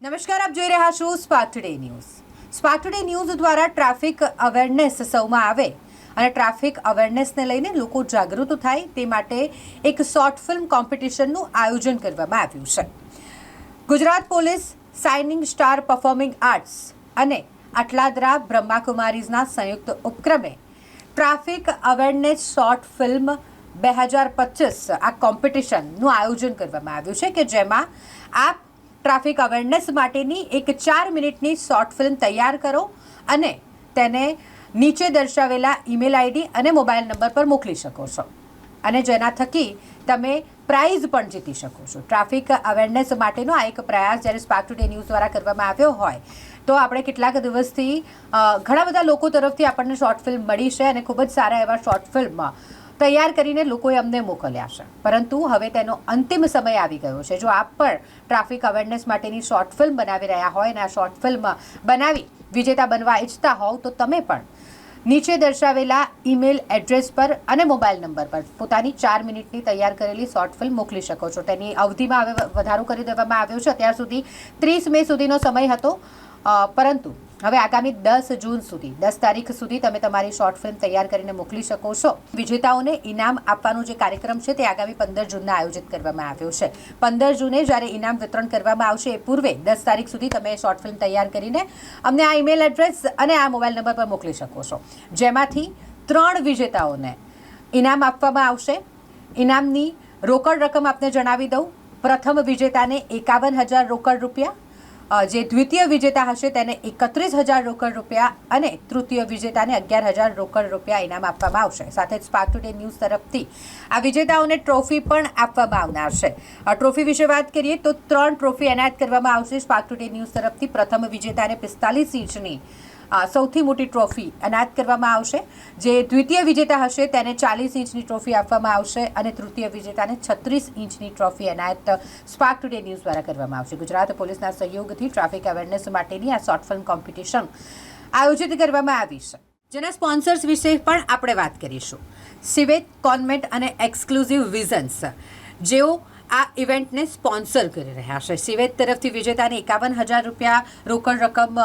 નમસ્કાર, આપ જોઈ રહ્યા છો spark today news. Spark today news દ્વારા ટ્રાફિક અવેરનેસ સૌમાં આવે અને ટ્રાફિક અવેરનેસને લઈને લોકો જાગૃત થાય તે માટે એક શોર્ટ ફિલ્મ કોમ્પિટિશનનું આયોજન કરવામાં આવ્યું છે. Gujarat police, shining star performing arts અને આટલાદરા બ્રહ્માકુમારીઝના સંયુક્ત ઉપક્રમે ટ્રાફિક અવેરનેસ શોર્ટ ફિલ્મ 2025 આ કોમ્પિટિશનનું આયોજન કરવામાં આવ્યું છે કે જેમાં આપ ટ્રાફિક અવેરનેસ માટેની એક 4 મિનિટની શોર્ટ ફિલ્મ તૈયાર કરો અને તેને નીચે દર્શાવેલા ઈમેલ આઈડી અને મોબાઈલ નંબર પર મોકલી શકો છો અને જેના થકી તમે પ્રાઇઝ પણ જીતી શકો છો. ટ્રાફિક અવેરનેસ માટેનો આ એક પ્રયાસ જ્યારે સ્પાર્ક ટુડે ન્યૂઝ દ્વારા કરવામાં આવ્યો હોય તો આપણે કેટલાક દિવસથી ઘણા બધા લોકો તરફથી આપણને શોર્ટ ફિલ્મ મળી છે અને ખૂબ જ સારા એવા શોર્ટ ફિલ્મ તૈયાર કરીને લોકોએ અમને મોકલ્યા છે, પરંતુ હવે તેનો અંતિમ સમય આવી ગયો છે. જો આપ પણ ટ્રાફિક અવેરનેસ માટેની શોર્ટ ફિલ્મ બનાવી રહ્યા હોય અને આ શોર્ટ ફિલ્મ બનાવી વિજેતા બનવા ઈચ્છતા હોવ તો તમે પણ નીચે દર્શાવેલા ઈમેલ એડ્રેસ પર અને મોબાઈલ નંબર પર પોતાની 4 મિનિટની તૈયાર કરેલી શોર્ટ ફિલ્મ મોકલી શકો છો. તેની અવધિમાં હવે વધારો કરી દેવામાં આવ્યો છે. અત્યાર સુધી 30 મે સુધીનો સમય હતો, પરંતુ હવે આગામી 10 જૂન સુધી 10 તારીખ સુધી તમે તમારી શોર્ટ ફિલ્મ તૈયાર કરીને મોકલી શકો છો. વિજેતાઓને ઇનામ આપવાનો જે કાર્યક્રમ છે તે આગામી 15 જૂનના આયોજિત કરવામાં આવ્યો છે. 15 જૂને જ્યારે ઇનામ વિતરણ કરવામાં આવશે એ પૂર્વે 10 તારીખ સુધી તમે શોર્ટ ફિલ્મ તૈયાર કરીને અમને આ ઈમેલ એડ્રેસ અને આ મોબાઈલ નંબર પર મોકલી શકો છો, જેમાંથી 3 વિજેતાઓને ઇનામ આપવામાં આવશે. ઇનામની રોકડ રકમ આપને જણાવી દઉં. પ્રથમ વિજેતાને 51,000 રોકડ રૂપિયા, જે દ્વિતીય વિજેતા હશે તેને 31,000 રોકડ રૂપિયા અને તૃતીય વિજેતાને 11,000 રોકડ રૂપિયા ઇનામ આપવામાં આવશે. સાથે જ સ્પાર્ક ટુડે ન્યૂઝ તરફથી આ વિજેતાઓને ટ્રોફી પણ આપવામાં આવનાર છે. ટ્રોફી વિશે વાત કરીએ તો 3 ટ્રોફી એનાયત કરવામાં આવશે સ્પાર્ક ટુડે ન્યૂઝ તરફથી. પ્રથમ વિજેતાને 45 ઇંચની સૌથી મોટી ટ્રોફી એનાયત કરવામાં આવશે. જે દ્વિતીય વિજેતા હશે તેને 40 ઇંચની ટ્રોફી આપવામાં આવશે અને તૃતીય વિજેતાને 36 ઇંચની ટ્રોફી એનાયત સ્પાર્ક ટુડે ન્યૂઝ દ્વારા કરવામાં આવશે. ગુજરાત પોલીસના સહયોગથી ટ્રાફિક અવેરનેસ માટેની આ શોર્ટ ફિલ્મ કોમ્પિટિશન આયોજિત કરવામાં આવી છે, જેના સ્પોન્સર્સ વિશે પણ આપણે વાત કરીશું. સિવેત, કોન્વેન્ટ અને એક્સક્લુઝિવ વિઝન્સ જેઓ આ ઇવેન્ટને સ્પોન્સર કરી રહ્યા છે. સિવેત તરફથી વિજેતાને 51,000 રૂપિયા રોકડ રકમ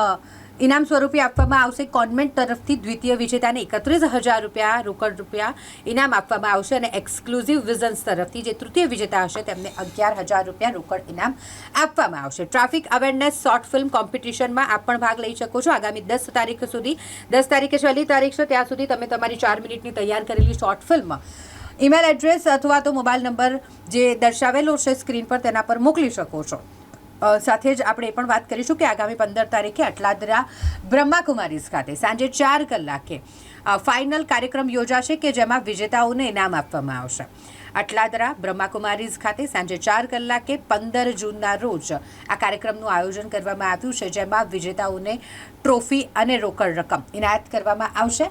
ઇનામ સ્વરૂપે આપવામાં આવશે. કોન્વેન્ટ તરફથી દ્વિતીય વિજેતાને 31,000 રૂપિયા રોકડ રૂપિયા ઇનામ આપવામાં આવશે અને એક્સક્લુઝિવ વિઝન્સ તરફથી જે તૃતીય વિજેતા હશે તેમને 11,000 રૂપિયા રોકડ ઇનામ આપવામાં આવશે. ટ્રાફિક અવેરનેસ શોર્ટ ફિલ્મ કોમ્પિટિશનમાં આપ પણ ભાગ લઈ શકો છો. આગામી 10 તારીખ સુધી, 10 તારીખે છેલ્લી તારીખ છે, ત્યાં સુધી તમે તમારી 4 મિનિટની તૈયાર કરેલી શોર્ટ ફિલ્મ ઈમેલ એડ્રેસ અથવા તો મોબાઈલ નંબર જે દર્શાવેલો છે સ્ક્રીન પર તેના પર મોકલી શકો છો. સાથે જ આપણે એ પણ વાત કરીશું કે આગામી 15 તારીખે આટલાદરા બ્રહ્માકુમારીઝ ખાતે સાંજે 4 કલાકે ફાઇનલ કાર્યક્રમ યોજાશે કે જેમાં વિજેતાઓને ઇનામ આપવામાં આવશે. આટલાદરા બ્રહ્માકુમારીઝ ખાતે સાંજે 4 કલાકે 15 જૂનના રોજ આ કાર્યક્રમનું આયોજન કરવામાં આવ્યું છે, જેમાં વિજેતાઓને ટ્રોફી અને રોકડ રકમ ઇનાયત કરવામાં આવશે.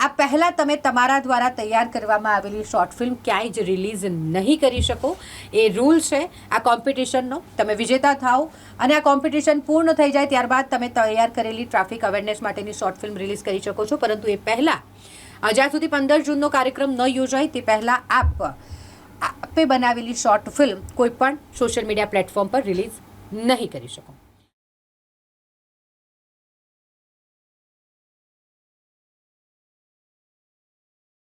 આ પહેલાં તમે તમારા દ્વારા તૈયાર કરવામાં આવેલી શોર્ટ ફિલ્મ ક્યાંય જ રિલીઝ નહીં કરી શકો. એ રૂલ છે આ કોમ્પિટિશનનો. તમે વિજેતા થાઓ અને આ કોમ્પિટિશન પૂર્ણ થઈ જાય ત્યારબાદ તમે તૈયાર કરેલી ટ્રાફિક અવેરનેસ માટેની શોર્ટ ફિલ્મ રિલીઝ કરી શકો છો, પરંતુ એ પહેલાં જ્યાં સુધી 15 જૂનનો કાર્યક્રમ ન યોજાય તે પહેલાં આપે બનાવેલી શોર્ટ ફિલ્મ કોઈ પણ સોશિયલ મીડિયા પ્લેટફોર્મ પર રિલીઝ નહીં કરી શકો.